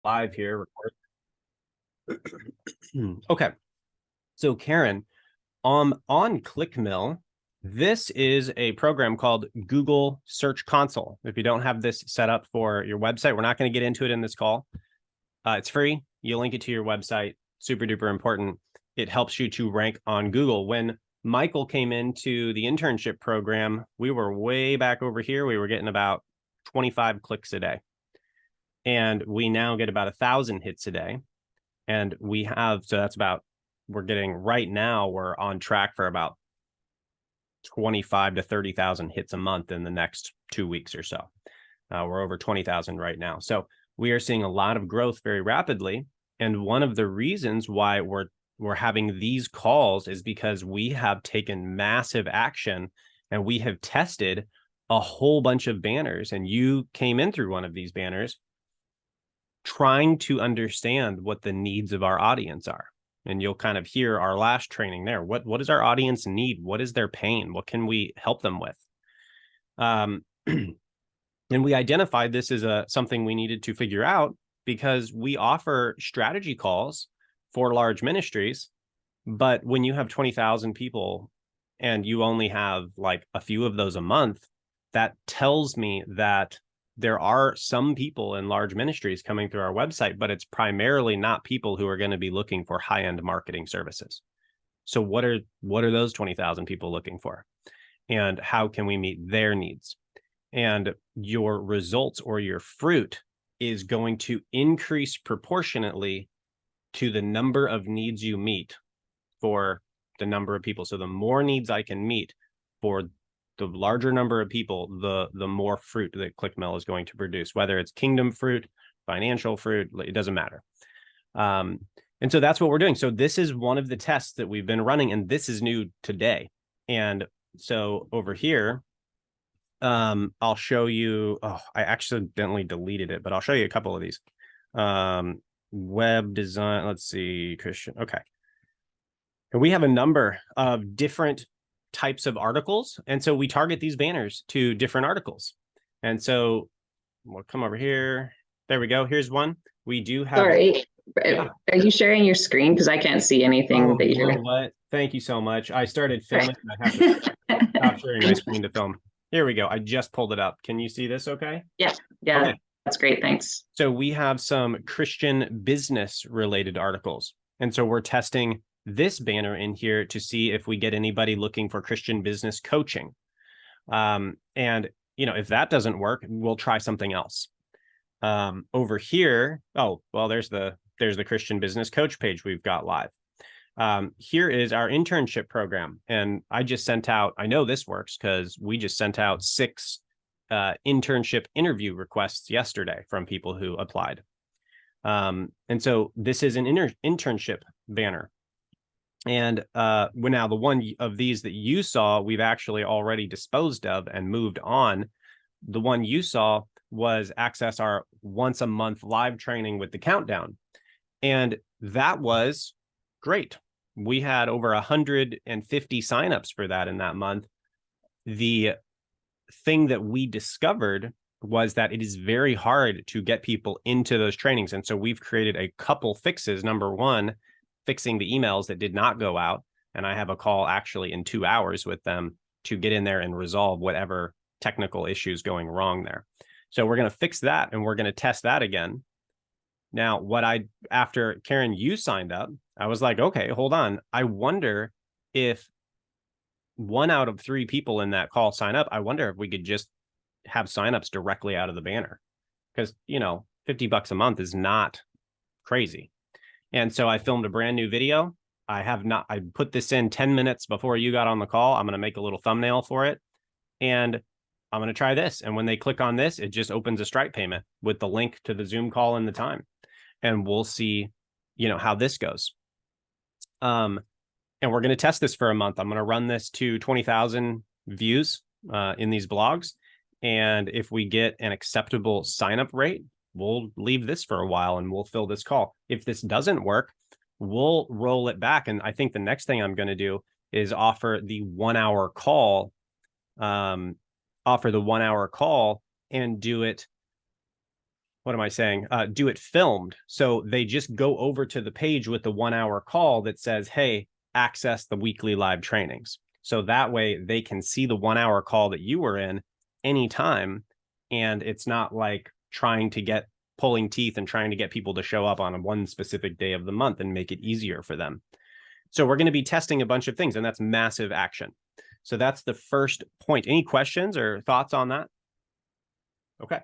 live here. Okay. So Karen, on ClickMill, this is a program called Google Search Console. If you don't have this set up for your website, we're not going to get into it in this call. It's free. You link it to your website. Super duper important. It helps you to rank on Google. When Michael came into the internship program, we were way back over here. We were getting about 25 clicks a day. And we now get about 1,000 hits a day. And we have, so that's about, we're getting right now, we're on track for about 25 to 30,000 hits a month in the next 2 weeks or so. We're over 20,000 right now. So we are seeing a lot of growth very rapidly. And one of the reasons why we're having these calls is because we have taken massive action and we have tested a whole bunch of banners. And you came in through one of these banners trying to understand what the needs of our audience are. And you'll kind of hear our last training there. What does our audience need? What is their pain? What can we help them with? And we identified this as something we needed to figure out because we offer strategy calls for large ministries. But when you have 20,000 people and you only have like a few of those a month, that tells me that there are some people in large ministries coming through our website, but it's primarily not people who are going to be looking for high-end marketing services. So what are those 20,000 people looking for? And how can we meet their needs? And your results or your fruit is going to increase proportionately to the number of needs you meet for the number of people. So the more needs I can meet for the larger number of people, the more fruit that ClickMill is going to produce, whether it's kingdom fruit, financial fruit, it doesn't matter. And so that's what we're doing. So this is one of the tests that we've been running, and this is new today. And so over here, I'll show you, I accidentally deleted it, but I'll show you a couple of these. Web design, let's see, Christian. Okay. And we have a number of different types of articles. And so we target these banners to different articles. And so we'll come over here. There we go. Here's one. We do have. Sorry, are you sharing your screen? Because I can't see anything that you're. You know what? Thank you so much. I started filming and I have to stop sharing my screen to film. Here we go. I just pulled it up. Can you see this okay? Yeah. Okay. That's great. Thanks. So we have some Christian business related articles. And so we're testing this banner in here to see if we get anybody looking for Christian business coaching. And, if that doesn't work, we'll try something else. Over here, there's the Christian business coach page we've got live. Here is our internship program. And I just sent out, I know this works because we just sent out 6 internship interview requests yesterday from people who applied. And so this is an internship banner. And now the one of these that you saw, we've actually already disposed of and moved on. The one you saw was access our once a month live training with the countdown. And that was great. We had over 150 signups for that in that month. The thing that we discovered was that it is very hard to get people into those trainings. And so we've created a couple fixes. Number one, fixing the emails that did not go out. And I have a call actually in 2 hours with them to get in there and resolve whatever technical issues going wrong there. So we're going to fix that and we're going to test that again. Now, after Karen, you signed up, I was like, okay, hold on. I wonder if 1 out of 3 people in that call sign up. I wonder if we could just have signups directly out of the banner because, $50 a month is not crazy. And so I filmed a brand new video. I put this in 10 minutes before you got on the call. I'm going to make a little thumbnail for it. And I'm going to try this. And when they click on this, it just opens a Stripe payment with the link to the Zoom call and the time. And we'll see, how this goes. And we're going to test this for a month. I'm going to run this to 20,000 views in these blogs. And if we get an acceptable sign-up rate, we'll leave this for a while and we'll fill this call. If this doesn't work, we'll roll it back. And I think the next thing I'm going to do is offer the 1 hour call, and do it what am I saying? Do it filmed. So they just go over to the page with the 1 hour call that says, hey, access the weekly live trainings. So that way they can see the 1 hour call that you were in anytime. And it's not like pulling teeth and trying to get people to show up on one specific day of the month and make it easier for them. So we're going to be testing a bunch of things, and that's massive action. So that's the first point. Any questions or thoughts on that? Okay.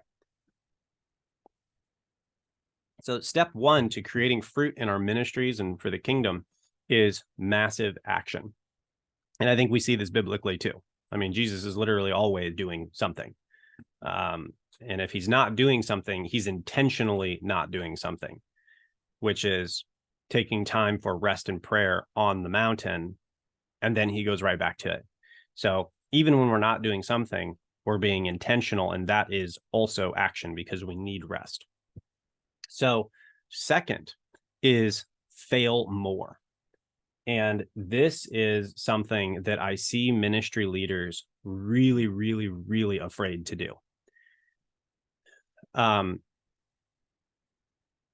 So step one to creating fruit in our ministries and for the kingdom is massive action. And I think we see this biblically too. I mean, Jesus is literally always doing something. And if he's not doing something, he's intentionally not doing something, which is taking time for rest and prayer on the mountain. And then he goes right back to it. So even when we're not doing something, we're being intentional. And that is also action because we need rest. So second is fail more. And this is something that I see ministry leaders really, really, really afraid to do.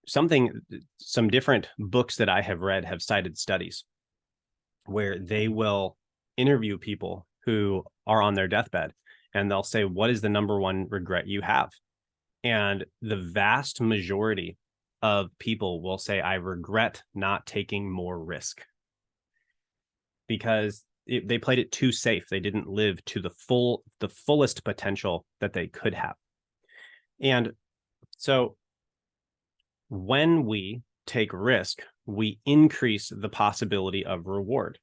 Some different books that I have read have cited studies where they will interview people who are on their deathbed and they'll say, what is the number one regret you have? And the vast majority of people will say, I regret not taking more risk because they played it too safe. They didn't live to the fullest potential that they could have. And so when we take risk, we increase the possibility of reward.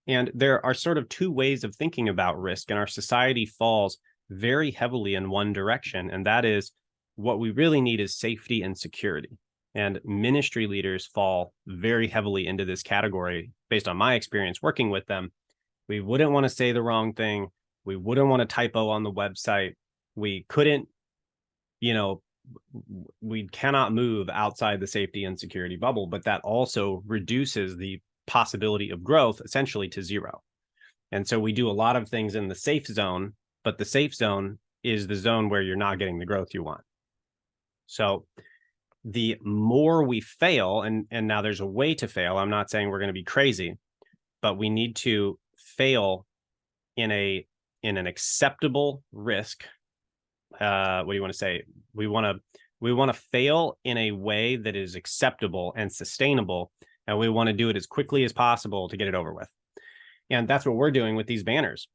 And there are sort of two ways of thinking about risk, and our society falls very heavily in one direction, and that is what we really need is safety and security. And ministry leaders fall very heavily into this category based on my experience working with them. We wouldn't want to say the wrong thing. We wouldn't want to typo on the website. We couldn't, we cannot move outside the safety and security bubble, but that also reduces the possibility of growth essentially to zero. And so we do a lot of things in the safe zone, but the safe zone is the zone where you're not getting the growth you want. So the more we fail, and now there's a way to fail. I'm not saying we're going to be crazy, but we need to fail in an acceptable risk. What do you want to say? We want to fail in a way that is acceptable and sustainable, and we want to do it as quickly as possible to get it over with. And that's what we're doing with these banners.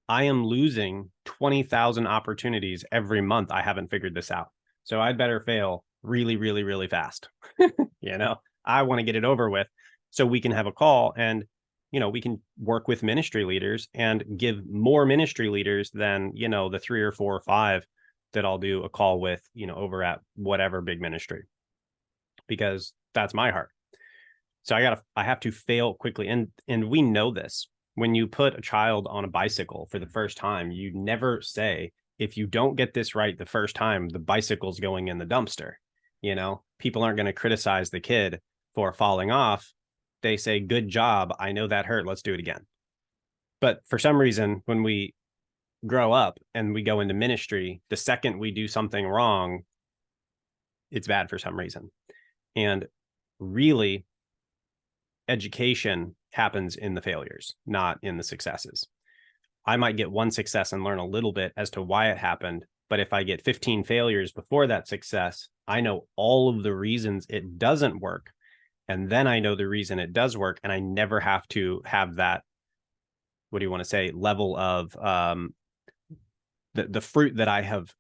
I am losing 20,000 opportunities every month. I haven't figured this out. So I'd better fail really, really, really fast. I want to get it over with so we can have a call and, we can work with ministry leaders and give more ministry leaders than, the 3 or 4 or 5 that I'll do a call with, over at whatever big ministry, because that's my heart. So I have to fail quickly. And we know this. When you put a child on a bicycle for the first time, you never say, if you don't get this right the first time, the bicycle's going in the dumpster. People aren't going to criticize the kid for falling off. They say, good job. I know that hurt. Let's do it again. But for some reason, when we grow up and we go into ministry, the second we do something wrong, it's bad for some reason. And really, education happens in the failures, not in the successes. I might get one success and learn a little bit as to why it happened. But if I get 15 failures before that success, I know all of the reasons it doesn't work. And then I know the reason it does work. And I never have to have that, what do you want to say, level of the fruit that I have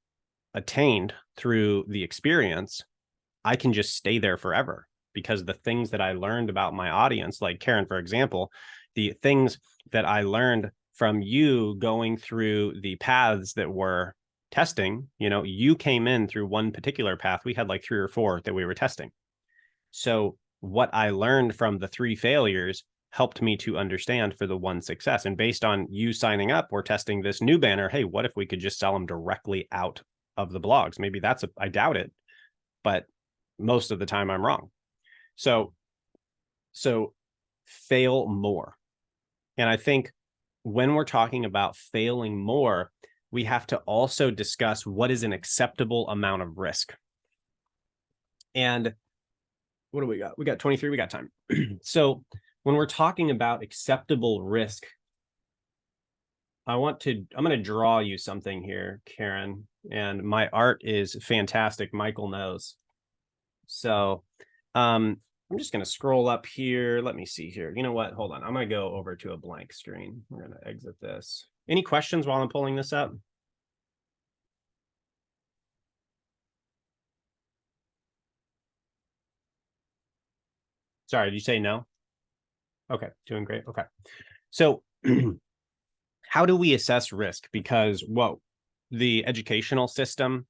attained through the experience. I can just stay there forever because the things that I learned about my audience, like Karen, for example, the things that I learned from you going through the paths that were testing, you came in through one particular path. We had like 3 or 4 that we were testing. So what I learned from the 3 failures helped me to understand for the 1 success. And based on you signing up, we're testing this new banner. Hey, what if we could just sell them directly out of the blogs? Maybe I doubt it, but most of the time I'm wrong. So fail more. And I think when we're talking about failing more, we have to also discuss what is an acceptable amount of risk. And what do we got? We got 23, we got time. So when we're talking about acceptable risk, I'm going to draw you something here, Karen, and my art is fantastic. Michael knows. So I'm just going to scroll up here. Let me see here. You know what? Hold on. I'm going to go over to a blank screen. We're going to exit this. Any questions while I'm pulling this up? Sorry, did you say no? Okay, doing great. Okay. So how do we assess risk? Because what the educational system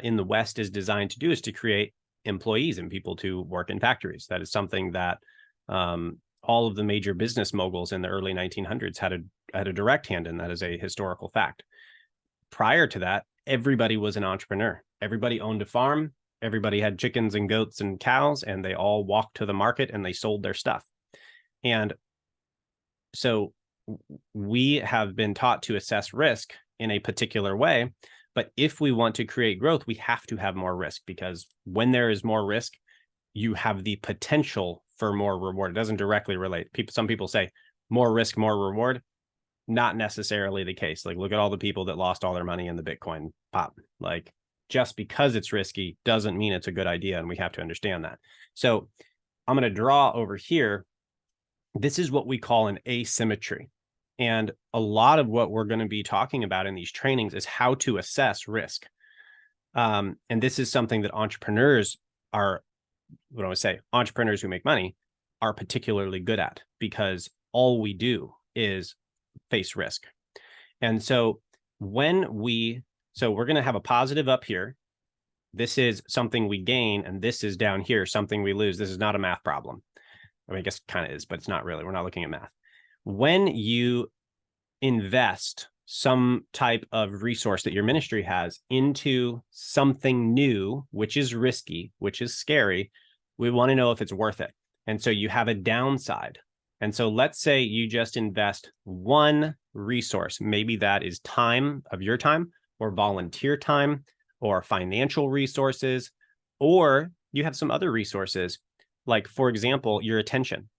in the West is designed to do is to create employees and people to work in factories. That is something that all of the major business moguls in the early 1900s had a direct hand in. That is a historical fact. Prior to that, everybody was an entrepreneur. Everybody owned a farm. Everybody had chickens and goats and cows, and they all walked to the market and they sold their stuff. And so we have been taught to assess risk in a particular way. But if we want to create growth, we have to have more risk, because when there is more risk, you have the potential for more reward. It doesn't directly relate. Some people say more risk, more reward. Not necessarily the case. Like, look at all the people that lost all their money in the Bitcoin pop. Like, just because it's risky doesn't mean it's a good idea, and we have to understand that. So I'm going to draw over here. This is what we call an asymmetry. And a lot of what we're going to be talking about in these trainings is how to assess risk. And this is something that entrepreneurs entrepreneurs who make money are particularly good at, because all we do is face risk. And so we're going to have a positive up here. This is something we gain, and this is down here, something we lose. This is not a math problem. I mean, I guess it kind of is, but it's not really. We're not looking at math. When you invest some type of resource that your ministry has into something new, which is risky, which is scary, we want to know if it's worth it. And so you have a downside. And so let's say you just invest one resource. Maybe that is time of your time, or volunteer time, or financial resources, or you have some other resources, like, for example, your attention.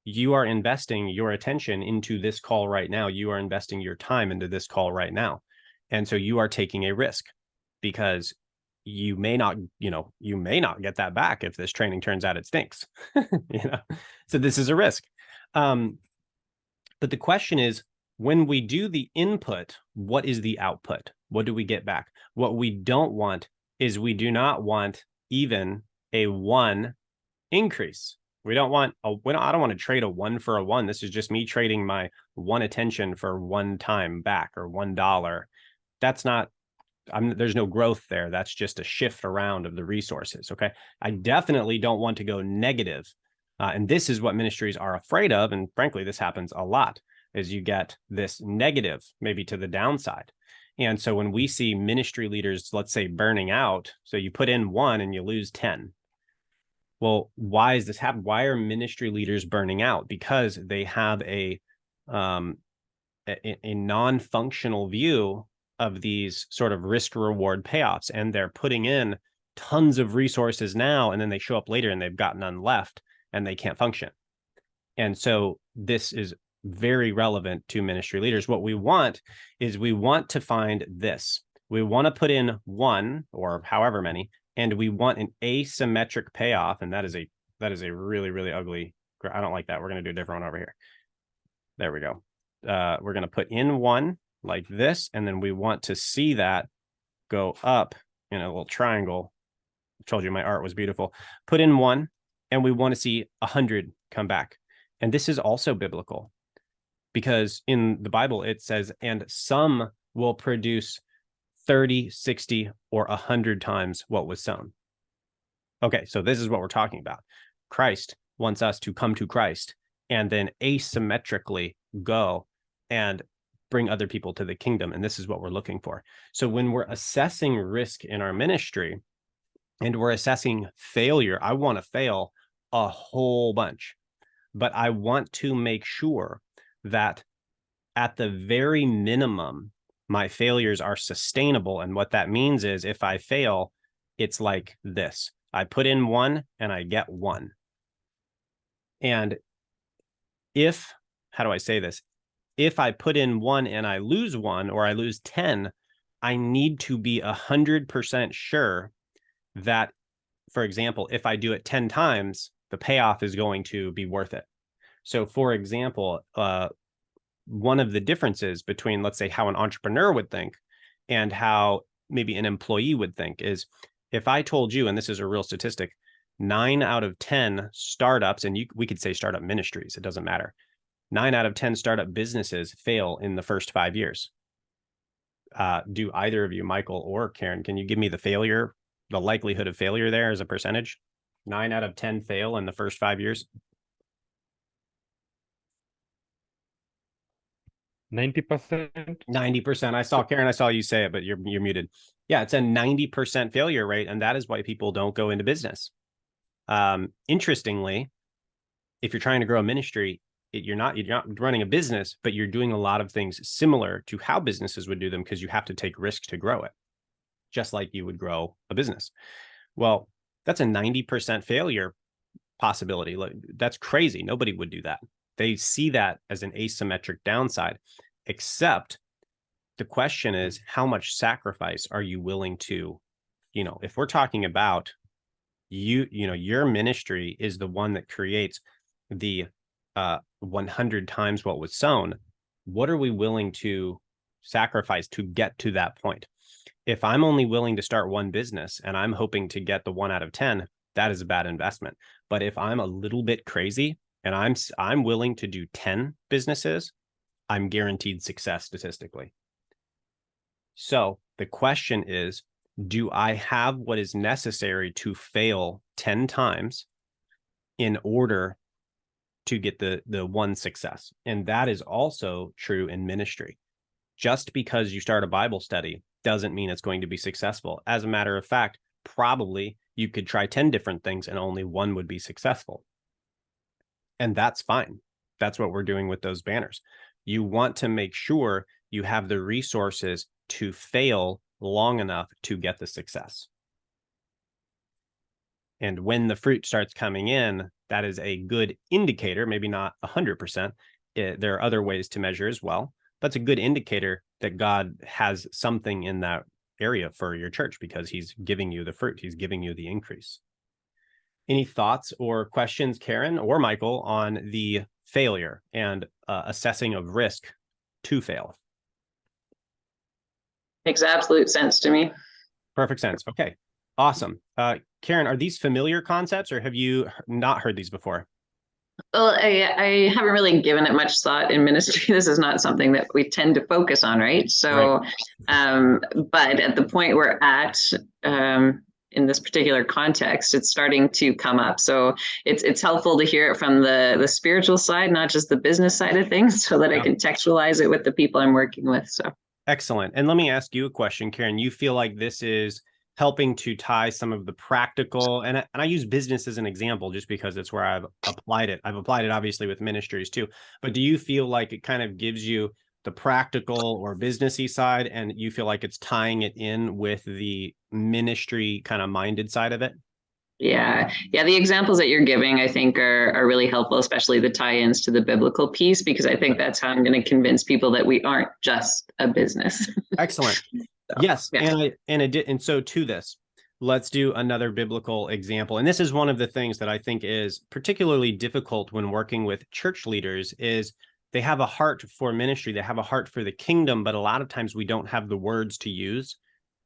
You are investing your attention into this call right now. You are investing your time into this call right now. And so you are taking a risk, because you may not get that back if this training turns out it stinks. So this is a risk. But the question is, when we do the input, what is the output? What do we get back? What we don't want is, we do not want even a 1 increase. I don't want to trade a 1 for a 1. This is just me trading my 1 attention for 1 time back, or $1. That's not, there's no growth there. That's just a shift around of the resources. Okay. I definitely don't want to go negative. And this is what ministries are afraid of. And frankly, this happens a lot, is you get this negative, maybe to the downside. And so when we see ministry leaders, let's say, burning out, so you put in 1 and you lose 10. Well, why is this happening? Why are ministry leaders burning out? Because they have a non-functional view of these sort of risk reward payoffs, and they're putting in tons of resources now, and then they show up later and they've got none left and they can't function. And so this is very relevant to ministry leaders. What we want is, we want to find this. We want to put in 1 or however many, and we want an asymmetric payoff. And that is a really, really ugly. I don't like that. We're going to do a different one over here. There we go. We're going to put in 1 like this, and then we want to see that go up in a little triangle. I told you my art was beautiful. Put in 1, and we want to see 100 come back. And this is also biblical, because in the Bible it says, and some will produce 30, 60, or 100 times what was sown. Okay, so this is what we're talking about. Christ wants us to come to Christ and then asymmetrically go and bring other people to the kingdom. And this is what we're looking for. So when we're assessing risk in our ministry and we're assessing failure, I want to fail a whole bunch, but I want to make sure that at the very minimum, my failures are sustainable. And what that means is, if I fail, it's like this. I put in 1 and I get 1. And how do I say this? If I put in 1 and I lose 1 or I lose 10, I need to be 100% sure that, for example, if I do it 10 times, the payoff is going to be worth it. So for example, one of the differences between, let's say, how an entrepreneur would think and how maybe an employee would think is, if I told you, and this is a real statistic, 9 out of 10 startups, and we could say startup ministries, it doesn't matter. 9 out of 10 startup businesses fail in the first 5 years. Do either of you, Michael or Karen, can you give me the likelihood of failure there as a percentage? 9 out of 10 fail in the first 5 years. 90%. 90%. I saw Karen, I saw you say it, but you're muted. Yeah, it's a 90% failure rate, and that is why people don't go into business. Interestingly, if you're trying to grow a ministry, you're not running a business, but you're doing a lot of things similar to how businesses would do them, because you have to take risk to grow it, just like you would grow a business. Well, that's a 90% failure possibility. That's crazy. Nobody would do that. They see that as an asymmetric downside, except the question is, how much sacrifice are you willing to, if we're talking about your ministry is the one that creates the 100 times what was sown. What are we willing to sacrifice to get to that point? If I'm only willing to start one business and I'm hoping to get the 1 out of 10, that is a bad investment. But if I'm a little bit crazy and I'm willing to do 10 businesses, I'm guaranteed success statistically. So the question is, do I have what is necessary to fail 10 times in order to get the one success? And that is also true in ministry. Just because you start a Bible study doesn't mean it's going to be successful. As a matter of fact, probably you could try 10 different things and only one would be successful. And that's fine. That's what we're doing with those banners. You want to make sure you have the resources to fail long enough to get the success. And when the fruit starts coming in, that is a good indicator, maybe not 100%. There are other ways to measure as well. That's a good indicator that God has something in that area for your church, because he's giving you the fruit. He's giving you the increase. Any thoughts or questions, Karen or Michael, on the failure and assessing of risk to fail? Makes absolute sense to me. Perfect sense. Okay, awesome. Karen, are these familiar concepts, or have you not heard these before? Well, I haven't really given it much thought in ministry. This is not something that we tend to focus on, right? So, right. But at the point we're at, in this particular context, it's starting to come up. So it's helpful to hear it from the spiritual side, not just the business side of things, so that I can contextualize it with the people I'm working with. So excellent. And let me ask you a question, Karen. You feel like this is helping to tie some of the practical, and I use business as an example just because it's where I've applied it. I've applied it obviously with ministries too, but do you feel like it kind of gives you the practical or businessy side, and you feel like it's tying it in with the ministry kind of minded side of it? Yeah. The examples that you're giving, I think, are really helpful, especially the tie-ins to the biblical piece, because I think that's how I'm going to convince people that we aren't just a business. Excellent. So, yes. Yeah. And so to this, let's do another biblical example. And this is one of the things that I think is particularly difficult when working with church leaders is they have a heart for ministry. They have a heart for the kingdom, but a lot of times we don't have the words to use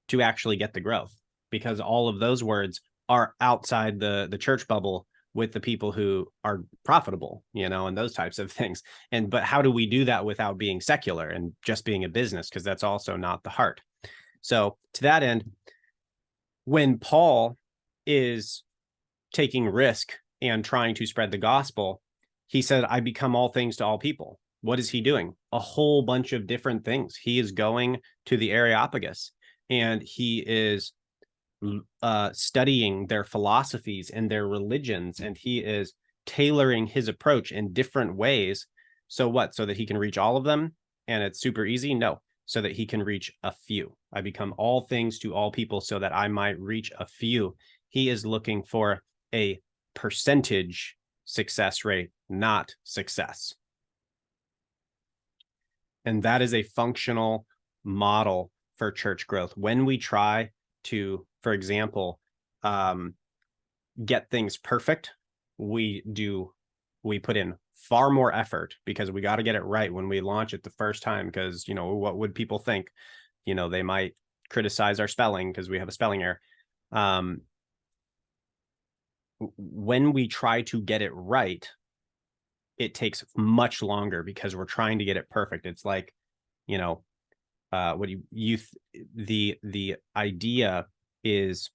to actually get the growth, because all of those words are outside the church bubble with the people who are profitable, and those types of things. But how do we do that without being secular and just being a business? Because that's also not the heart. So to that end, when Paul is taking risk and trying to spread the gospel, he said, I become all things to all people. What is he doing? A whole bunch of different things. He is going to the Areopagus, and he is studying their philosophies and their religions, and he is tailoring his approach in different ways. So what? So that he can reach all of them and it's super easy? No, so that he can reach a few. I become all things to all people so that I might reach a few. He is looking for a percentage success rate, not success. And that is a functional model for church growth. When we try to, for example, get things perfect, we put in far more effort because we got to get it right when we launch it the first time, because, you know, what would people think? You know, they might criticize our spelling because we have a spelling error. When we try to get it right, it takes much longer because we're trying to get it perfect. It's like, you know, the idea is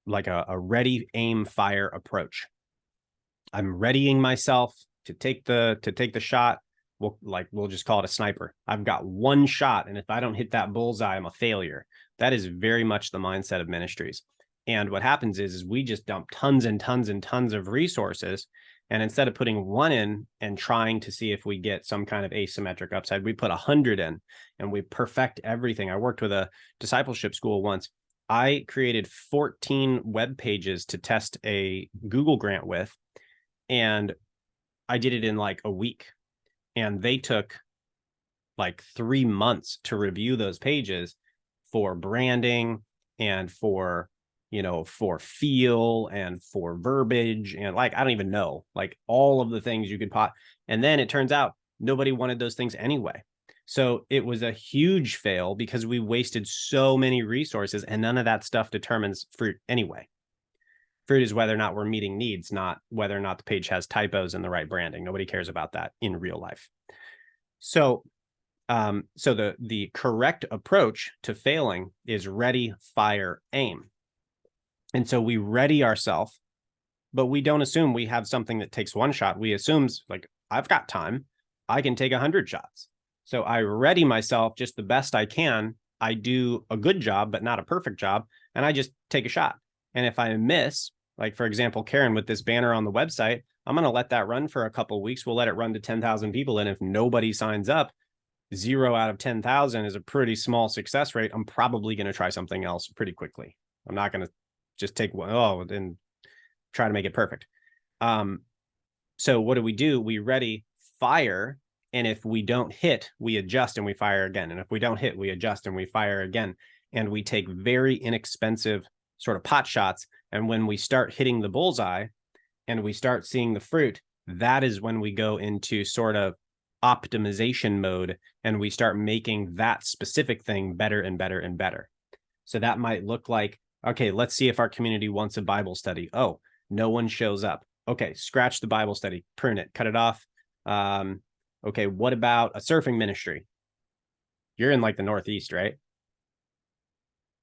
like a ready, aim, fire approach. I'm readying myself to take the shot. We'll just call it a sniper. I've got one shot, and if I don't hit that bullseye, I'm a failure. That is very much the mindset of ministries. And what happens is we just dump tons and tons and tons of resources. And instead of putting one in and trying to see if we get some kind of asymmetric upside, we put 100 in and we perfect everything. I worked with a discipleship school once. I created 14 web pages to test a Google grant with, and I did it in like a week. And they took like 3 months to review those pages for branding and for, you know, for feel and for verbiage and like, I don't even know, like all of the things you could pot. And then it turns out nobody wanted those things anyway. So it was a huge fail because we wasted so many resources, and none of that stuff determines fruit anyway. Fruit is whether or not we're meeting needs, not whether or not the page has typos and the right branding. Nobody cares about that in real life. So the correct approach to failing is ready, fire, aim. And so we ready ourselves, but we don't assume we have something that takes one shot. We assume like, I've got time. I can take 100 shots. So I ready myself just the best I can. I do a good job, but not a perfect job. And I just take a shot. And if I miss, like, for example, Karen, with this banner on the website, I'm going to let that run for a couple of weeks. We'll let it run to 10,000 people. And if nobody signs up, 0 out of 10,000 is a pretty small success rate. I'm probably going to try something else pretty quickly. I'm not going to just take one, and try to make it perfect. So what do? We ready, fire. And if we don't hit, we adjust and we fire again. And if we don't hit, we adjust and we fire again. And we take very inexpensive sort of pot shots. And when we start hitting the bullseye and we start seeing the fruit, that is when we go into sort of optimization mode and we start making that specific thing better and better and better. So that might look like, okay, let's see if our community wants a Bible study. Oh, no one shows up. Okay, scratch the Bible study, prune it, cut it off. Okay, what about a surfing ministry? You're in like the Northeast, right?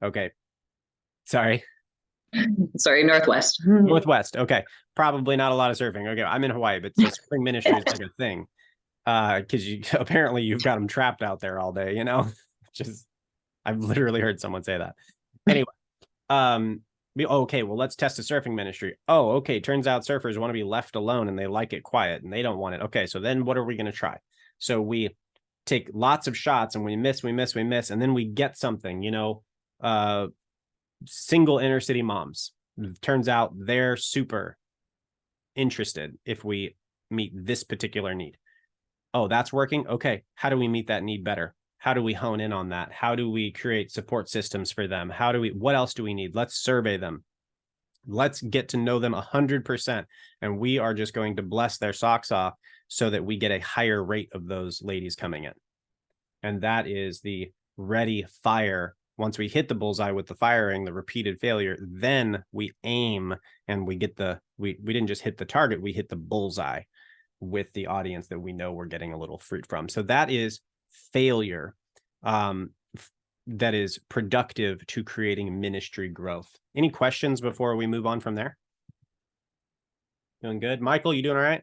Okay. Sorry. Northwest. Northwest. Okay. Probably not a lot of surfing. Okay. I'm in Hawaii, but so surfing ministry is like a thing. Because apparently you've got them trapped out there all day, you know? I've literally heard someone say that. Anyway, okay, well, let's test a surfing ministry. Oh, okay. Turns out surfers want to be left alone and they like it quiet and they don't want it. Okay, so then what are we going to try? So we take lots of shots and we miss, and then we get something, you know, single inner city moms. Turns out they're super interested if we meet this particular need. Oh, that's working. Okay, how do we meet that need better? How do we hone in on that? How do we create support systems for them? What else do we need? Let's survey them. Let's get to know them 100%. And we are just going to bless their socks off so that we get a higher rate of those ladies coming in. And that is the ready, fire. Once we hit the bullseye with the firing, the repeated failure, then we aim and we get we didn't just hit the target, we hit the bullseye with the audience that we know we're getting a little fruit from. So that is failure that is productive to creating ministry growth. Any questions before we move on from there? Doing good. Michael, you doing all right?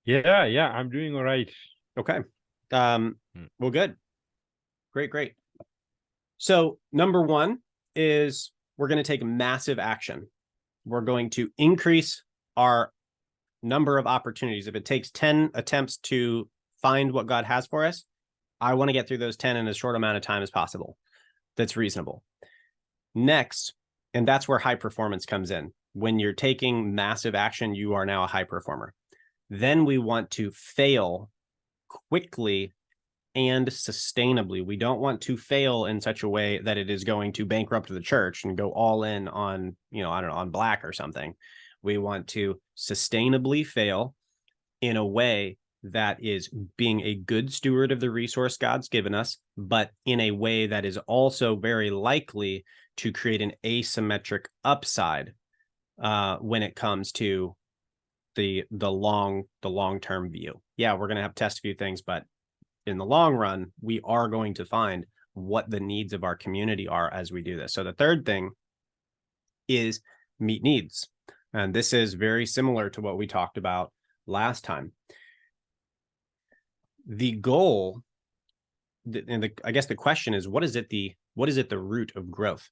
Yeah, I'm doing all right. Okay. Well, good. Great. So number one is we're going to take massive action. We're going to increase our number of opportunities. If it takes 10 attempts to find what God has for us, I want to get through those 10 in as short amount of time as possible. that's reasonable. Next, and that's where high performance comes in. When you're taking massive action, you are now a high performer. Then we want to fail quickly and sustainably. We don't want to fail in such a way that it is going to bankrupt the church and go all in on, I don't know, on black or something. We want to sustainably fail in a way that is being a good steward of the resource God's given us, but in a way that is also very likely to create an asymmetric upside when it comes to the long-term view. Yeah, we're going to have to test a few things, but in the long run, we are going to find what the needs of our community are as we do this. So the third thing is meet needs. And this is very similar to what we talked about last time. The goal, and I guess the question is, what is it the root of growth?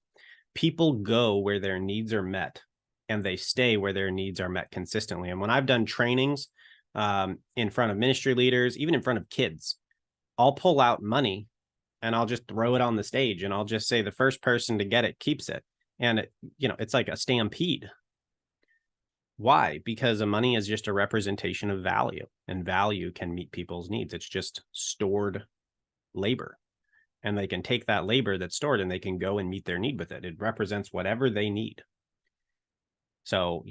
People go where their needs are met, and they stay where their needs are met consistently. And when I've done trainings in front of ministry leaders, even in front of kids, I'll pull out money and I'll just throw it on the stage, and I'll just say the first person to get it keeps it. And it's like a stampede. Why? Because the money is just a representation of value, and value can meet people's needs. It's just stored labor, and they can take that labor that's stored and they can go and meet their need with it. It represents whatever they need. So,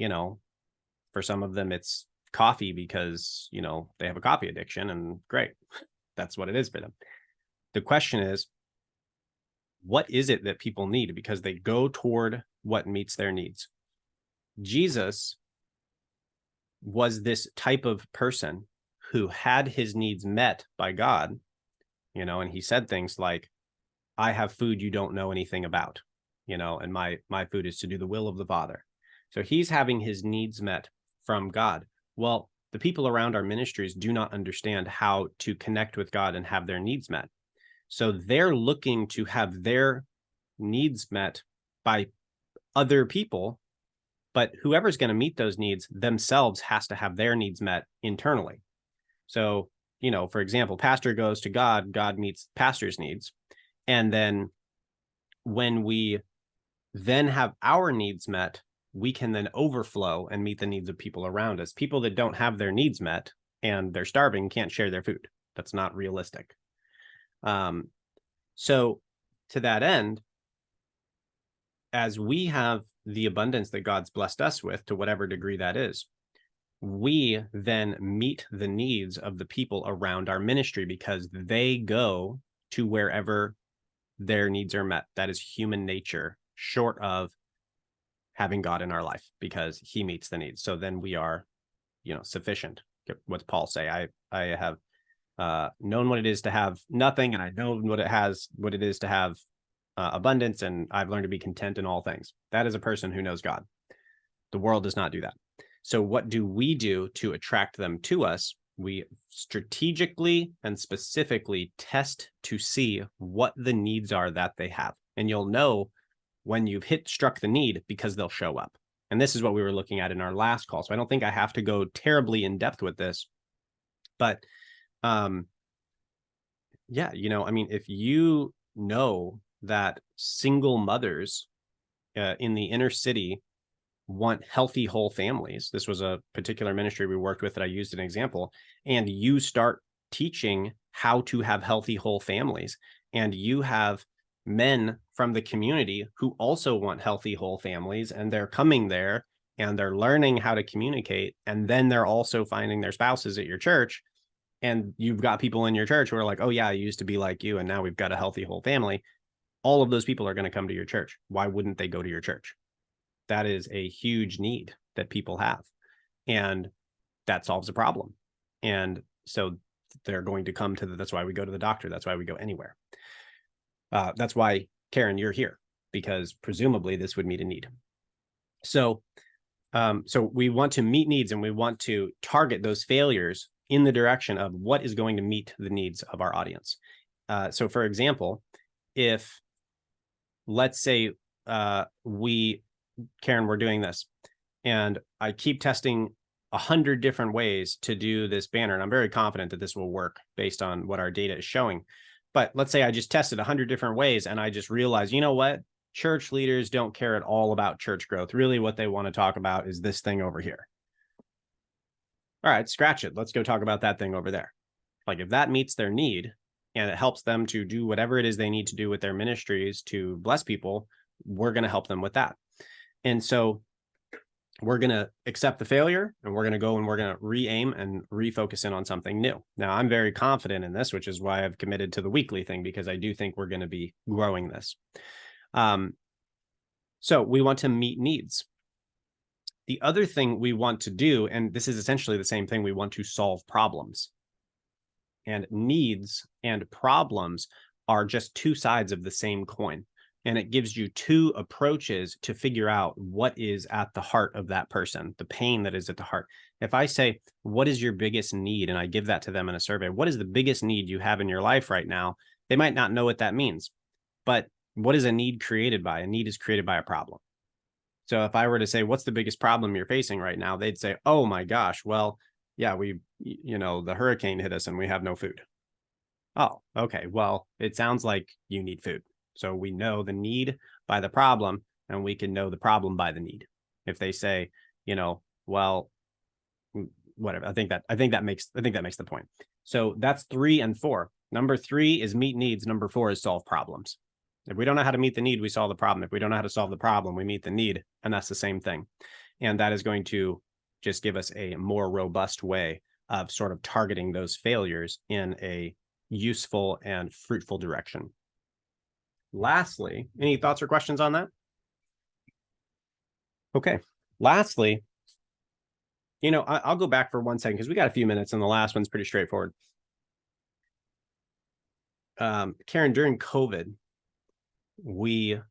for some of them, it's coffee because, they have a coffee addiction, and great. That's what it is for them. The question is, what is it that people need? Because they go toward what meets their needs. Jesus was this type of person who had his needs met by God, and he said things like, I have food you don't know anything about, and my food is to do the will of the Father. So he's having his needs met from God. Well, the people around our ministries do not understand how to connect with God and have their needs met. So they're looking to have their needs met by other people, but whoever's going to meet those needs themselves has to have their needs met internally. So, for example, pastor goes to God, God meets pastor's needs. And then when we then have our needs met, we can then overflow and meet the needs of people around us. People that don't have their needs met and they're starving can't share their food. That's not realistic. So to that end, as we have the abundance that God's blessed us with, to whatever degree that is, we then meet the needs of the people around our ministry because they go to wherever their needs are met. That is human nature, short of having God in our life, because he meets the needs. So then we are, sufficient. What's Paul say? I have known what it is to have nothing, and I know what it is to have abundance, and I've learned to be content in all things. That is a person who knows God. The world does not do that. So what do we do to attract them to us? We strategically and specifically test to see what the needs are that they have. And you'll know when you've struck the need because they'll show up. And this is what we were looking at in our last call. So I don't think I have to go terribly in depth with this, but if you know that single mothers in the inner city want healthy whole families. This was a particular ministry we worked with that I used an example, and you start teaching how to have healthy whole families, and you have men from the community who also want healthy whole families, and they're coming there and they're learning how to communicate, and then they're also finding their spouses at your church, and you've got people in your church who are like, oh yeah, I used to be like you, and now we've got a healthy whole family. All of those people are going to come to your church. Why wouldn't they go to your church? That is a huge need that people have, and that solves a problem. And so they're going to come to that's why we go to the doctor. That's why we go anywhere. That's why, Karen, you're here, because presumably this would meet a need. So we want to meet needs, and we want to target those failures in the direction of what is going to meet the needs of our audience. So for example, if let's say Karen, we're doing this, and I keep testing 100 different ways to do this banner, and I'm very confident that this will work based on what our data is showing. But let's say I just tested 100 different ways and I just realized, you know what? Church leaders don't care at all about church growth. Really, what they want to talk about is this thing over here. All right, scratch it. Let's go talk about that thing over there. Like if that meets their need and it helps them to do whatever it is they need to do with their ministries to bless people, we're going to help them with that. And so we're going to accept the failure and we're going to go and we're going to re-aim and refocus in on something new. Now, I'm very confident in this, which is why I've committed to the weekly thing, because I do think we're going to be growing this. So we want to meet needs. The other thing we want to do, and this is essentially the same thing, we want to solve problems. And needs and problems are just two sides of the same coin. And it gives you two approaches to figure out what is at the heart of that person, the pain that is at the heart. If I say, what is your biggest need? And I give that to them in a survey, what is the biggest need you have in your life right now? They might not know what that means, but what is a need created by? A need is created by a problem. So if I were to say, what's the biggest problem you're facing right now? They'd say, oh my gosh, well, yeah, the hurricane hit us and we have no food. Oh, okay. Well, it sounds like you need food. So we know the need by the problem, and we can know the problem by the need. If they say, well, whatever, I think that makes the point. So that's 3 and 4. Number 3 is meet needs. Number 4 is solve problems. If we don't know how to meet the need, we solve the problem. If we don't know how to solve the problem, we meet the need, and that's the same thing. And that is going to just give us a more robust way of sort of targeting those failures in a useful and fruitful direction. Lastly, any thoughts or questions on that? Okay. Lastly, I'll go back for 1 second because we got a few minutes and the last one's pretty straightforward. Karen, during COVID, the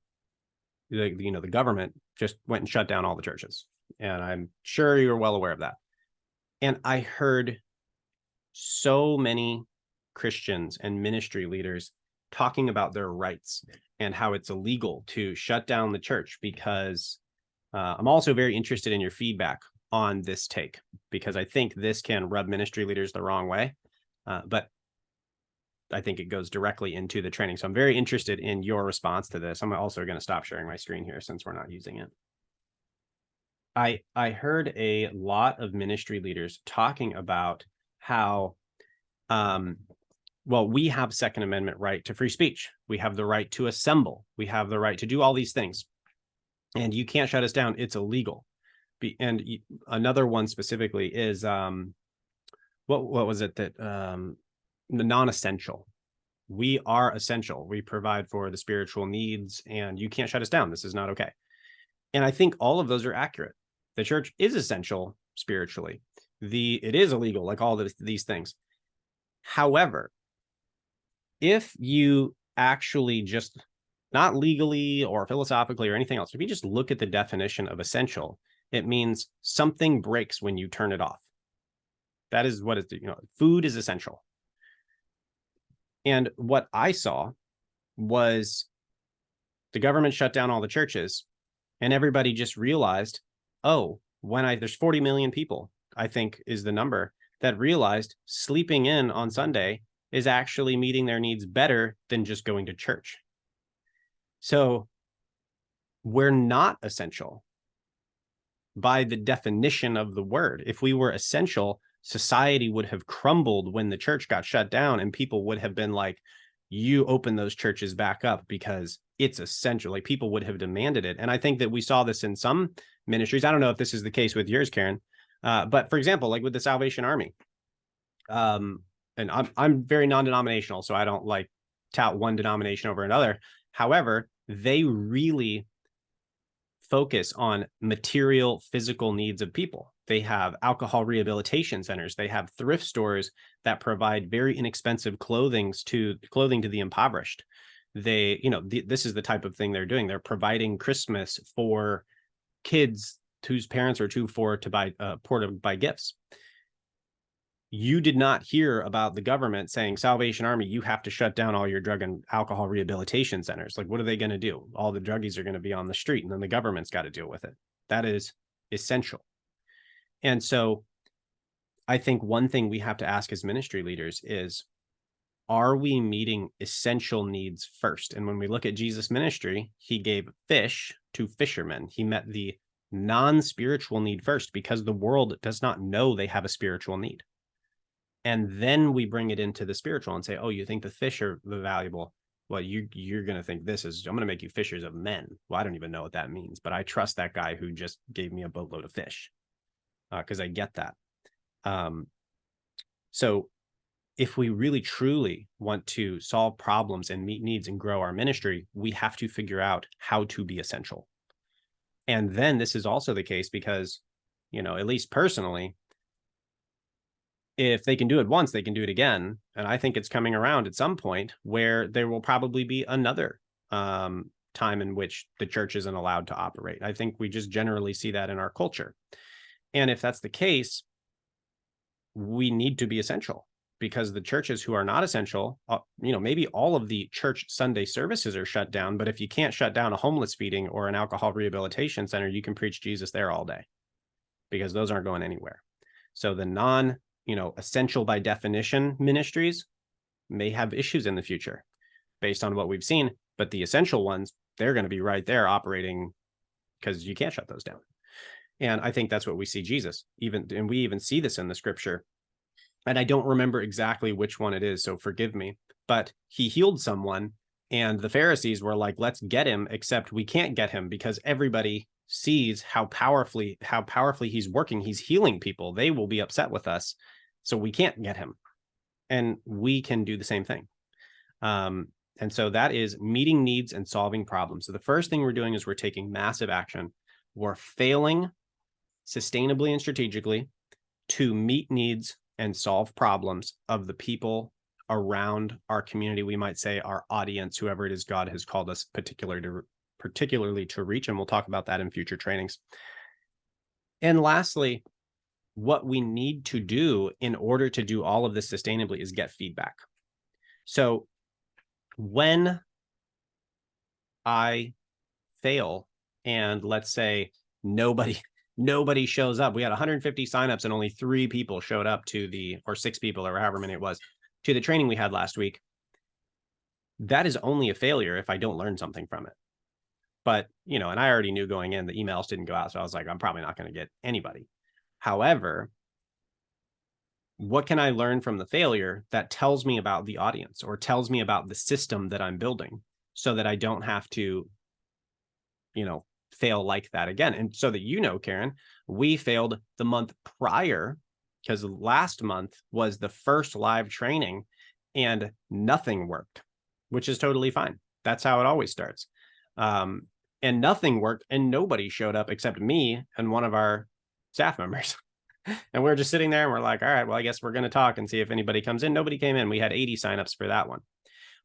government just went and shut down all the churches. And I'm sure you're well aware of that. And I heard so many Christians and ministry leaders talking about their rights and how it's illegal to shut down the church, because I'm also very interested in your feedback on this take, because I think this can rub ministry leaders the wrong way. But I think it goes directly into the training. So I'm very interested in your response to this. I'm also going to stop sharing my screen here since we're not using it. I heard a lot of ministry leaders talking about how, we have Second Amendment right to free speech. We have the right to assemble. We have the right to do all these things. And you can't shut us down. It's illegal. And another one specifically is, what was it that, the non-essential. We are essential. We provide for the spiritual needs, and you can't shut us down. This is not okay. And I think all of those are accurate. The church is essential spiritually. It is illegal, like all these things. However, if you actually just, not legally or philosophically or anything else, if you just look at the definition of essential, it means something breaks when you turn it off. That is what it's, food is essential. And what I saw was the government shut down all the churches, and everybody just realized, oh, there's 40 million people, I think is the number, that realized sleeping in on Sunday is actually meeting their needs better than just going to church. So we're not essential by the definition of the word. If we were essential, society would have crumbled when the church got shut down, and people would have been like, you open those churches back up because it's essential. Like, people would have demanded it. And I think that we saw this in some ministries. I don't know if this is the case with yours, Karen, but for example, like with the Salvation Army, and I'm very non-denominational, so I don't like tout one denomination over another. However, they really focus on material, physical needs of people. They have alcohol rehabilitation centers. They have thrift stores that provide very inexpensive clothing to the impoverished. They, this is the type of thing they're doing. They're providing Christmas for kids whose parents are too poor to buy gifts. You did not hear about the government saying, Salvation Army, you have to shut down all your drug and alcohol rehabilitation centers. Like, what are they going to do? All the druggies are going to be on the street, and then the government's got to deal with it. That is essential. And so I think one thing we have to ask as ministry leaders is, are we meeting essential needs first? And when we look at Jesus' ministry, he gave fish to fishermen. He met the non-spiritual need first because the world does not know they have a spiritual need. And then we bring it into the spiritual and say, oh, you think the fish are the valuable? Well, you're going to think I'm going to make you fishers of men. Well, I don't even know what that means, but I trust that guy who just gave me a boatload of fish because I get that. So if we really truly want to solve problems and meet needs and grow our ministry, we have to figure out how to be essential. And then this is also the case because, at least personally, if they can do it once, they can do it again. And I think it's coming around at some point where there will probably be another time in which the church isn't allowed to operate. I think we just generally see that in our culture. And if that's the case, we need to be essential. Because the churches who are not essential, maybe all of the church Sunday services are shut down, but if you can't shut down a homeless feeding or an alcohol rehabilitation center, you can preach Jesus there all day because those aren't going anywhere. So the essential by definition ministries may have issues in the future based on what we've seen, but the essential ones, they're going to be right there operating because you can't shut those down. And I think that's what we see Jesus and we even see this in the scripture. And I don't remember exactly which one it is, so forgive me, but he healed someone and the Pharisees were like, let's get him, except we can't get him because everybody sees how powerfully he's working. He's healing people. They will be upset with us. So we can't get him. And we can do the same thing. And so that is meeting needs and solving problems. So the first thing we're doing is we're taking massive action. We're failing sustainably and strategically to meet needs and solve problems of the people around our community. We might say our audience, whoever it is God has called us particularly to reach. And we'll talk about that in future trainings. And lastly, what we need to do in order to do all of this sustainably is get feedback. So when I fail and let's say nobody shows up. We had 150 signups and only 3 people showed up or 6 people or however many it was to the training we had last week. That is only a failure if I don't learn something from it. But, and I already knew going in the emails didn't go out. So I was like, I'm probably not going to get anybody. However, what can I learn from the failure that tells me about the audience or tells me about the system that I'm building so that I don't have to, fail like that again? And so that Karen, we failed the month prior because last month was the first live training and nothing worked, which is totally fine. That's how it always starts. And nothing worked and nobody showed up except me and one of our staff members. And we're just sitting there and we're like, all right, well, I guess we're going to talk and see if anybody comes in. Nobody came in. We had 80 signups for that one.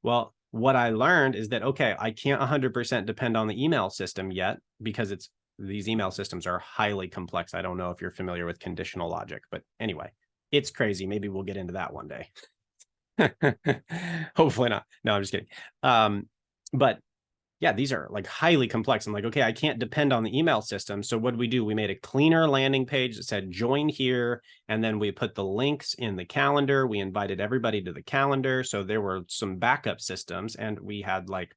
Well, what I learned is that, okay, I can't 100% depend on the email system yet because these email systems are highly complex. I don't know if you're familiar with conditional logic, but anyway, it's crazy. Maybe we'll get into that one day. Hopefully not. No, I'm just kidding. But yeah, these are like highly complex. I'm like, okay, I can't depend on the email system. So what do? We made a cleaner landing page that said join here. And then we put the links in the calendar. We invited everybody to the calendar. So there were some backup systems and we had like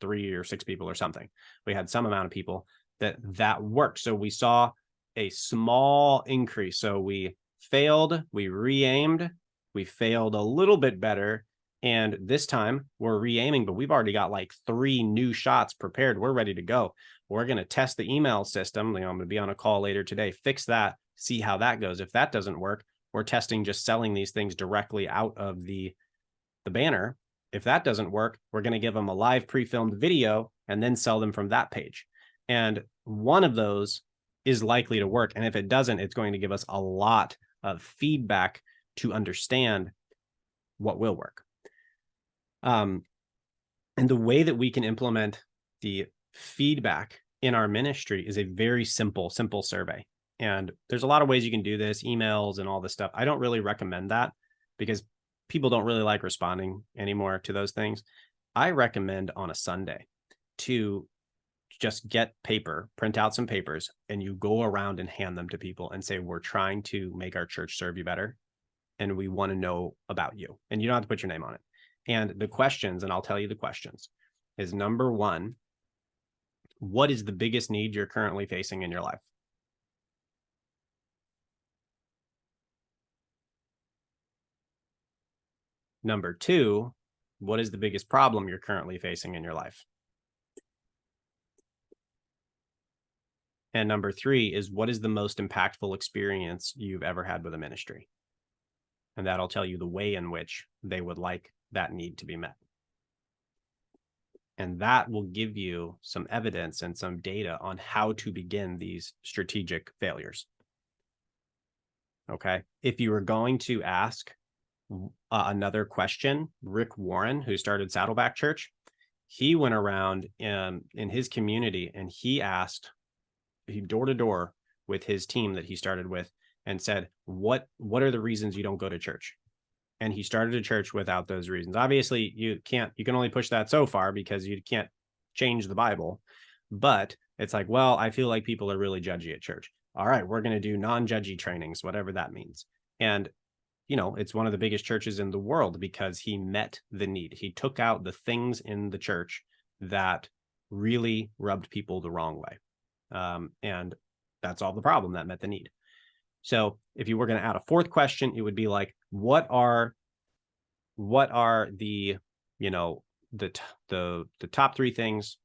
3 or 6 people or something. We had some amount of people that worked. So we saw a small increase. So we failed, we re-aimed, we failed a little bit better. And this time we're re-aiming, but we've already got like 3 new shots prepared. We're ready to go. We're going to test the email system. I'm going to be on a call later today, fix that, see how that goes. If that doesn't work, we're testing just selling these things directly out of the banner. If that doesn't work, we're going to give them a live pre-filmed video and then sell them from that page. And one of those is likely to work. And if it doesn't, it's going to give us a lot of feedback to understand what will work. And the way that we can implement the feedback in our ministry is a very simple survey. And there's a lot of ways you can do this, emails and all this stuff. I don't really recommend that because people don't really like responding anymore to those things. I recommend on a Sunday to just get paper, print out some papers, and you go around and hand them to people and say, we're trying to make our church serve you better. And we want to know about you. And you don't have to put your name on it. And the questions, and I'll tell you the questions, is number one, what is the biggest need you're currently facing in your life? Number two, what is the biggest problem you're currently facing in your life? And number three is, what is the most impactful experience you've ever had with a ministry? And that'll tell you the way in which they would like that need to be met. And that will give you some evidence and some data on how to begin these strategic failures. Okay. If you were going to ask another question, Rick Warren, who started Saddleback Church, he went around in his community and he asked, door to door with his team that he started with, and said, what are the reasons you don't go to church? And he started a church without those reasons. Obviously, you can only push that so far because you can't change the Bible. But it's like, well, I feel like people are really judgy at church. All right, we're going to do non-judgy trainings, whatever that means. And, it's one of the biggest churches in the world because he met the need. He took out the things in the church that really rubbed people the wrong way. And that solved the problem. That met the need. So if you were going to add a fourth question, it would be like, what are the, the top three things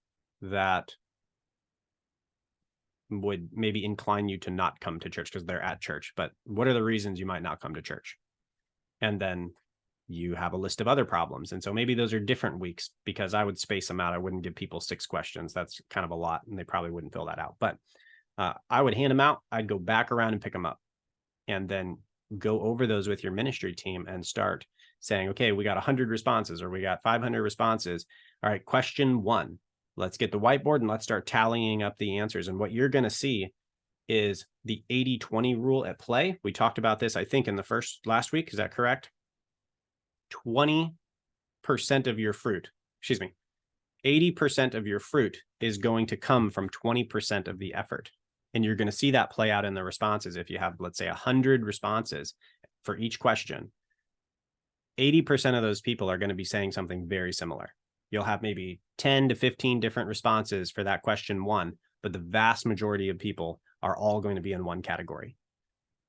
that would maybe incline you to not come to church because they're at church, but what are the reasons you might not come to church? And then you have a list of other problems. And so maybe those are different weeks because I would space them out. I wouldn't give people 6 questions. That's kind of a lot and they probably wouldn't fill that out, but I would hand them out. I'd go back around and pick them up and then go over those with your ministry team and start saying, okay, we got 100 responses or we got 500 responses. All right, question 1, let's get the whiteboard and let's start tallying up the answers. And what you're going to see is the 80-20 rule at play. We talked about this, I think, in the last week. Is that correct? 20% of your fruit, 80% of your fruit is going to come from 20% of the effort. And you're going to see that play out in the responses. If you have, let's say, 100 responses for each question, 80% of those people are going to be saying something very similar. You'll have maybe 10 to 15 different responses for that question 1, but the vast majority of people are all going to be in one category.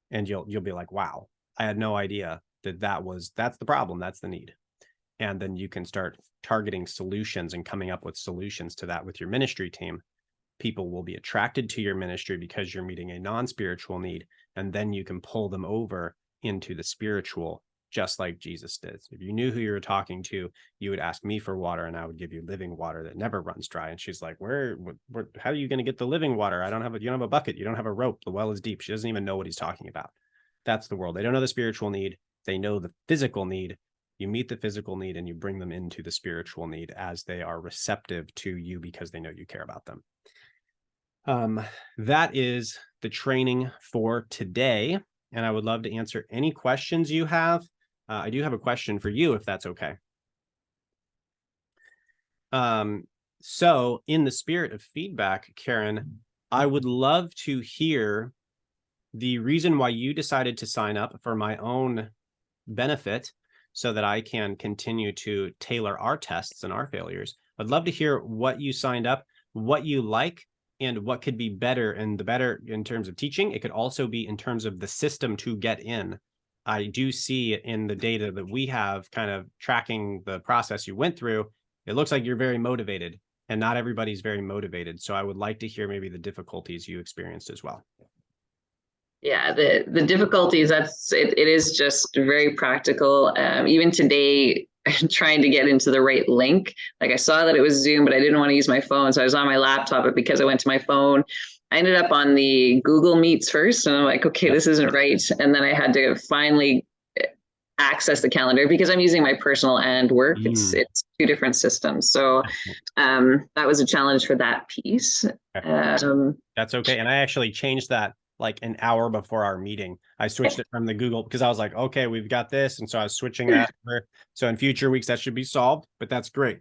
And you'll be like, wow, I had no idea that's the problem. That's the need. And then you can start targeting solutions and coming up with solutions to that with your ministry team. People will be attracted to your ministry because you're meeting a non-spiritual need. And then you can pull them over into the spiritual, just like Jesus did. If you knew who you were talking to, you would ask me for water and I would give you living water that never runs dry. And she's like, how are you going to get the living water? You don't have a bucket. You don't have a rope. The well is deep. She doesn't even know what he's talking about. That's the world. They don't know the spiritual need. They know the physical need. You meet the physical need and you bring them into the spiritual need as they are receptive to you because they know you care about them. That is the training for today. And I would love to answer any questions you have. I do have a question for you, if that's okay. So in the spirit of feedback, Karen, I would love to hear the reason why you decided to sign up for my own benefit so that I can continue to tailor our tests and our failures. I'd love to hear what you signed up, what you like, and what could be better. And the better in terms of teaching, it could also be in terms of the system to get in. I do see in the data that we have kind of tracking the process you went through, it looks like you're very motivated and not everybody's very motivated. So I would like to hear maybe the difficulties you experienced as well. Yeah, the difficulties, it is just very practical. Even today, trying to get into the right link. Like I saw that it was Zoom, but I didn't want to use my phone. So I was on my laptop, but because I went to my phone, I ended up on the Google Meets first. And I'm like, okay, this isn't right. And then I had to finally access the calendar because I'm using my personal and work. It's 2 different systems. So that was a challenge for that piece. That's okay. And I actually changed that like an hour before our meeting. I switched it from the Google because I was like, okay, we've got this. And so I was switching that. So in future weeks, that should be solved, but that's great.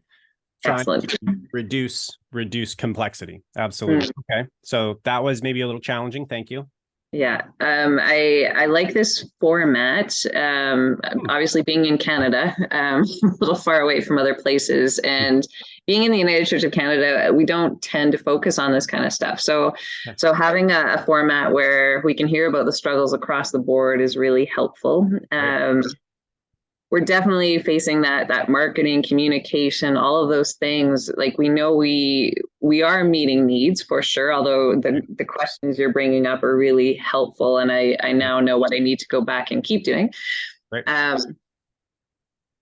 Trying to reduce complexity. Absolutely. Okay. So that was maybe a little challenging. Thank you. Yeah, I like this format. Obviously, being in Canada, a little far away from other places, and being in the United Church of Canada, we don't tend to focus on this kind of stuff. So, Yeah. so having a format where we can hear about the struggles across the board is really helpful. We're definitely facing that marketing, communication, all of those things. Like we know we are meeting needs for sure, although the questions you're bringing up are really helpful, and I now know what I need to go back and keep doing. Right.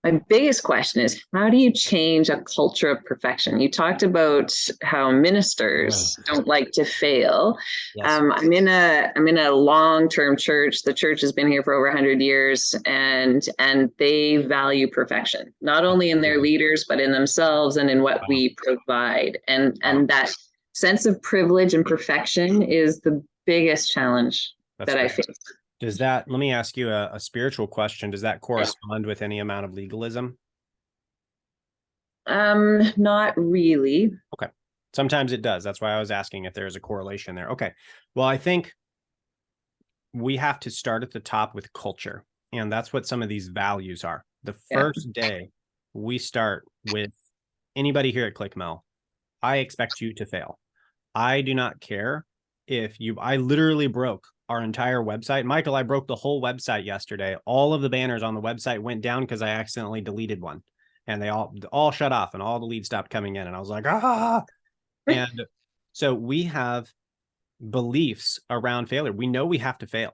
My biggest question is, how do you change a culture of perfection? You talked about how ministers don't like to fail. Yes. I'm in a long-term church. The church has been here for over 100 years, and they value perfection, not only in their leaders, but in themselves and in what we provide. And that sense of privilege and perfection is the biggest challenge that I face. Does that, let me ask you a spiritual question. Does that correspond with any amount of legalism? Not really. Okay. Sometimes it does. That's why I was asking if there's a correlation there. Okay. Well, I think we have to start at the top with culture. And that's what some of these values are. The first day we start with anybody here at ClickMel, I expect you to fail. I do not care if I literally broke our entire website. Michael, I broke the whole website yesterday. All of the banners on the website went down because I accidentally deleted one, and they all shut off and all the leads stopped coming in. And I was like, And so we have beliefs around failure. We know we have to fail.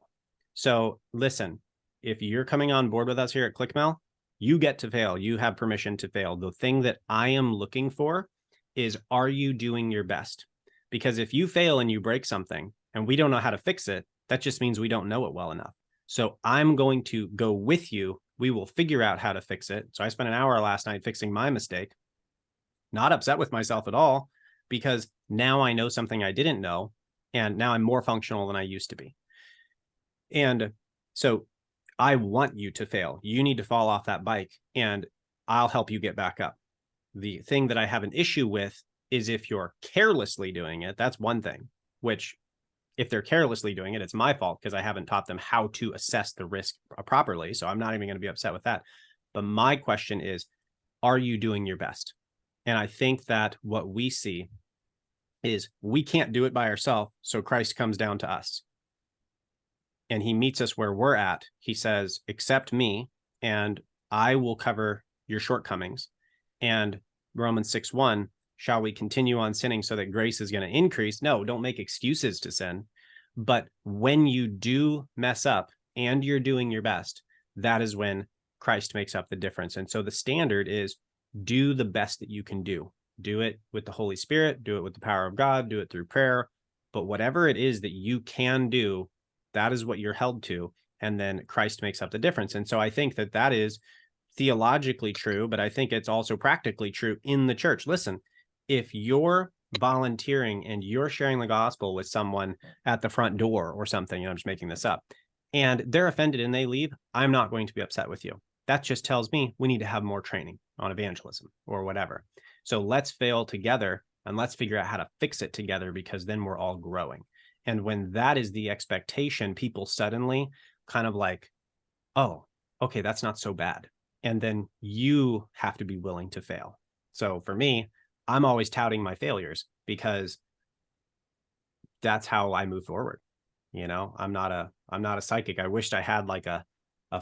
So listen, if you're coming on board with us here at ClickMel, you get to fail. You have permission to fail. The thing that I am looking for is, are you doing your best? Because if you fail and you break something and we don't know how to fix it, that just means we don't know it well enough. So I'm going to go with you. We will figure out how to fix it. So I spent an hour last night fixing my mistake, not upset with myself at all, because now I know something I didn't know, and now I'm more functional than I used to be. And so I want you to fail. You need to fall off that bike, and I'll help you get back up. The thing that I have an issue with is if you're carelessly doing it. That's one thing, which if they're carelessly doing it, it's my fault because I haven't taught them how to assess the risk properly. So I'm not even going to be upset with that. But my question is, are you doing your best? And I think that what we see is we can't do it by ourselves. So Christ comes down to us and he meets us where we're at. He says, accept me and I will cover your shortcomings. And Romans 6:1, shall we continue on sinning so that grace is going to increase? No, don't make excuses to sin. But when you do mess up and you're doing your best, that is when Christ makes up the difference. And so the standard is do the best that you can do. Do it with the Holy Spirit, do it with the power of God, do it through prayer. But whatever it is that you can do, that is what you're held to. And then Christ makes up the difference. And so I think that that is theologically true, but I think it's also practically true in the church. Listen, if you're volunteering and you're sharing the gospel with someone at the front door or something, and I'm just making this up, and they're offended and they leave, I'm not going to be upset with you. That just tells me we need to have more training on evangelism or whatever. So let's fail together and let's figure out how to fix it together, because then we're all growing. And when that is the expectation, people suddenly kind of like, oh, okay, that's not so bad. And then you have to be willing to fail. So for me, I'm always touting my failures because that's how I move forward. You know, I'm not a psychic. I wished I had like a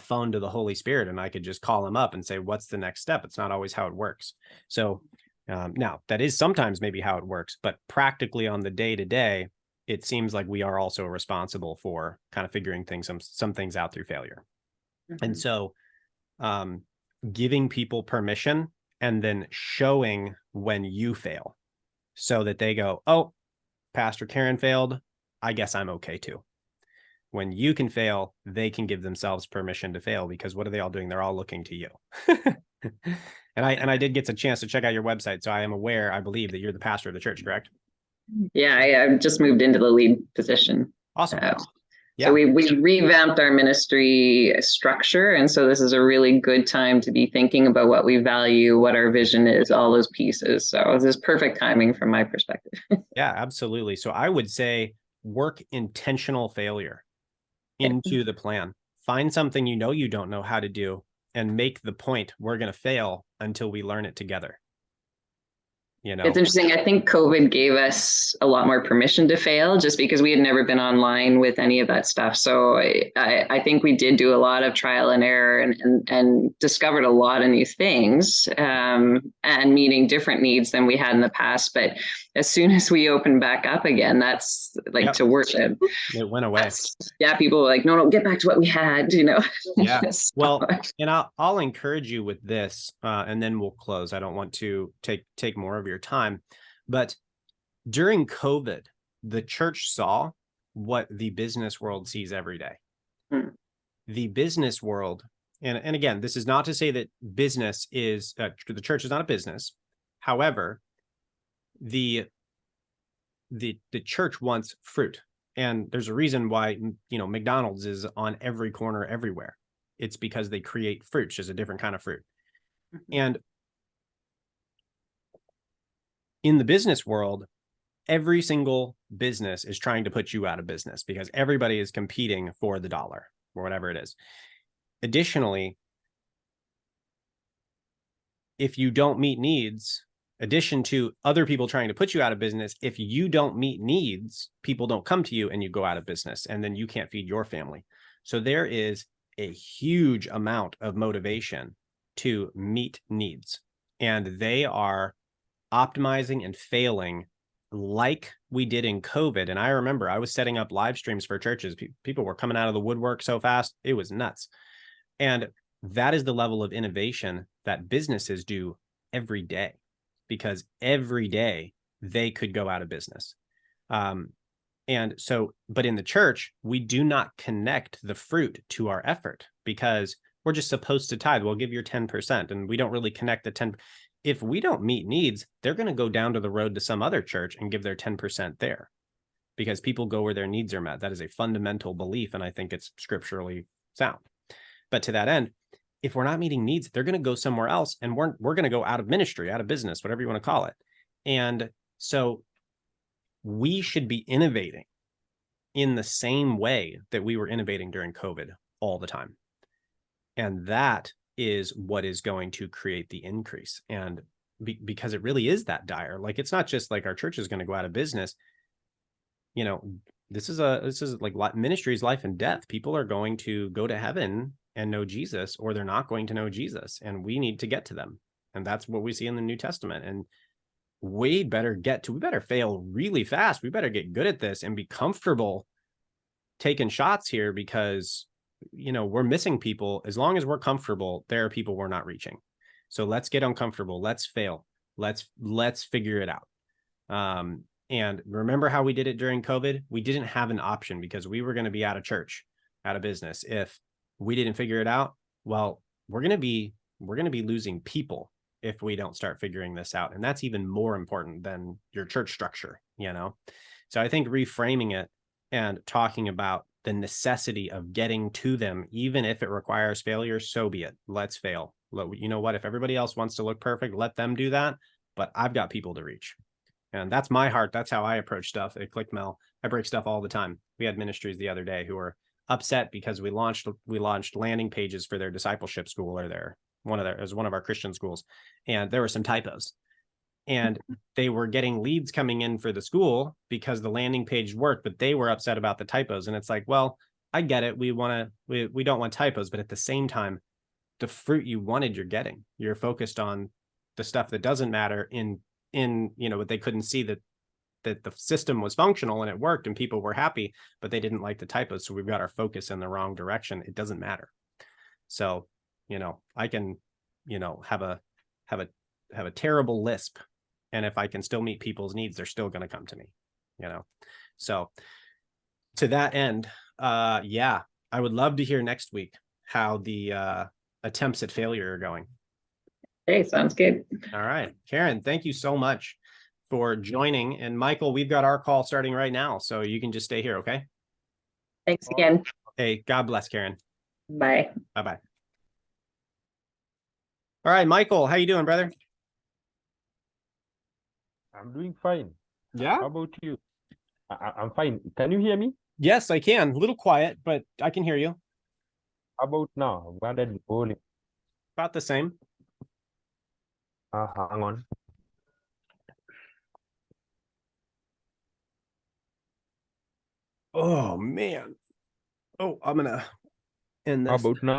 phone to the Holy Spirit and I could just call him up and say, what's the next step? It's not always how it works. So now that is sometimes maybe how it works, but practically on the day to day, it seems like we are also responsible for kind of figuring some things out through failure. Mm-hmm. And so giving people permission and then showing when you fail so that they go, oh, Pastor Karen failed, I guess I'm okay too. When you can fail, they can give themselves permission to fail, because what are they all doing? They're all looking to you. And I did get a chance to check out your website. So I am aware, I believe that you're the pastor of the church, correct? Yeah, I just moved into the lead position. Awesome. Yeah. So we revamped our ministry structure. And so this is a really good time to be thinking about what we value, what our vision is, all those pieces. So this is perfect timing from my perspective. Yeah, absolutely. So I would say work intentional failure into the plan. Find something you know you don't know how to do and make the point we're going to fail until we learn it together. You know, it's interesting. I think COVID gave us a lot more permission to fail just because we had never been online with any of that stuff. So I think we did do a lot of trial and error and discovered a lot of new things and meeting different needs than we had in the past. But as soon as we opened back up again, that's like Yep. to worship. It went away. Yeah, people were like, no, get back to what we had, you know. Yeah. Well, and I'll encourage you with this, and then we'll close. I don't want to take more of your time, but during COVID, the church saw what the business world sees every day. Hmm. The business world, and again, this is not to say that business is the church is not a business. However, the church wants fruit. And there's a reason why, you know, McDonald's is on every corner everywhere. It's because they create fruit, just a different kind of fruit. And in the business world, every single business is trying to put you out of business because everybody is competing for the dollar or whatever it is. Additionally, if you don't meet needs, addition to other people trying to put you out of business, if you don't meet needs, people don't come to you and you go out of business, and then you can't feed your family. So there is a huge amount of motivation to meet needs, and they are optimizing and failing like we did in COVID. And I remember I was setting up live streams for churches. People were coming out of the woodwork so fast. It was nuts. And that is the level of innovation that businesses do every day, because every day they could go out of business. And so, but in the church, we do not connect the fruit to our effort because we're just supposed to tithe. We'll give your 10%, and we don't really connect the 10. If we don't meet needs, they're going to go down to the road to some other church and give their 10% there, because people go where their needs are met. That is a fundamental belief, and I think it's scripturally sound. But to that end, if we're not meeting needs, they're going to go somewhere else, and we're going to go out of ministry, out of business, whatever you want to call it. And so we should be innovating in the same way that we were innovating during COVID all the time. And that is what is going to create the increase. And because it really is that dire. Like, it's not just like our church is going to go out of business. You know, this is like ministry's life and death. People are going to go to heaven and know Jesus, or they're not going to know Jesus, and we need to get to them. And that's what we see in the New Testament. And we better fail really fast. We better get good at this and be comfortable taking shots here, because, you know, we're missing people. As long as we're comfortable, there are people we're not reaching. So let's get uncomfortable. Let's fail. Let's figure it out. And remember how we did it during COVID? We didn't have an option because we were going to be out of church, out of business. If we didn't figure it out, well, we're going to be losing people if we don't start figuring this out. And that's even more important than your church structure, you know? So I think reframing it and talking about the necessity of getting to them, even if it requires failure, so be it. Let's fail. You know what? If everybody else wants to look perfect, let them do that. But I've got people to reach. And that's my heart. That's how I approach stuff at ClickMel. I break stuff all the time. We had ministries the other day who were upset because we launched landing pages for their discipleship school, or one of our Christian schools, and there were some typos, and they were getting leads coming in for the school because the landing page worked, but they were upset about the typos. And it's like, well, I get it. We don't want typos, but at the same time, the fruit you wanted, you're getting. You're focused on the stuff that doesn't matter in you know, but they couldn't see that the system was functional and it worked and people were happy, but they didn't like the typos. So we've got our focus in the wrong direction. It doesn't matter. So, you know, I can, you know, have a terrible lisp, and if I can still meet people's needs, they're still going to come to me, you know? So to that end, yeah, I would love to hear next week how the attempts at failure are going. Okay, sounds good. All right, Karen, thank you so much for joining. And Michael, we've got our call starting right now, so you can just stay here, okay? Thanks again. Hey, God bless, Karen. Bye. Bye-bye. All right, Michael, how you doing, brother? I'm doing fine. Yeah? How about you? I'm fine. Can you hear me? Yes, I can. A little quiet, but I can hear you. How about now? What are you holding? About the same. Hang on. Oh man. Oh, I'm gonna end How this. about now?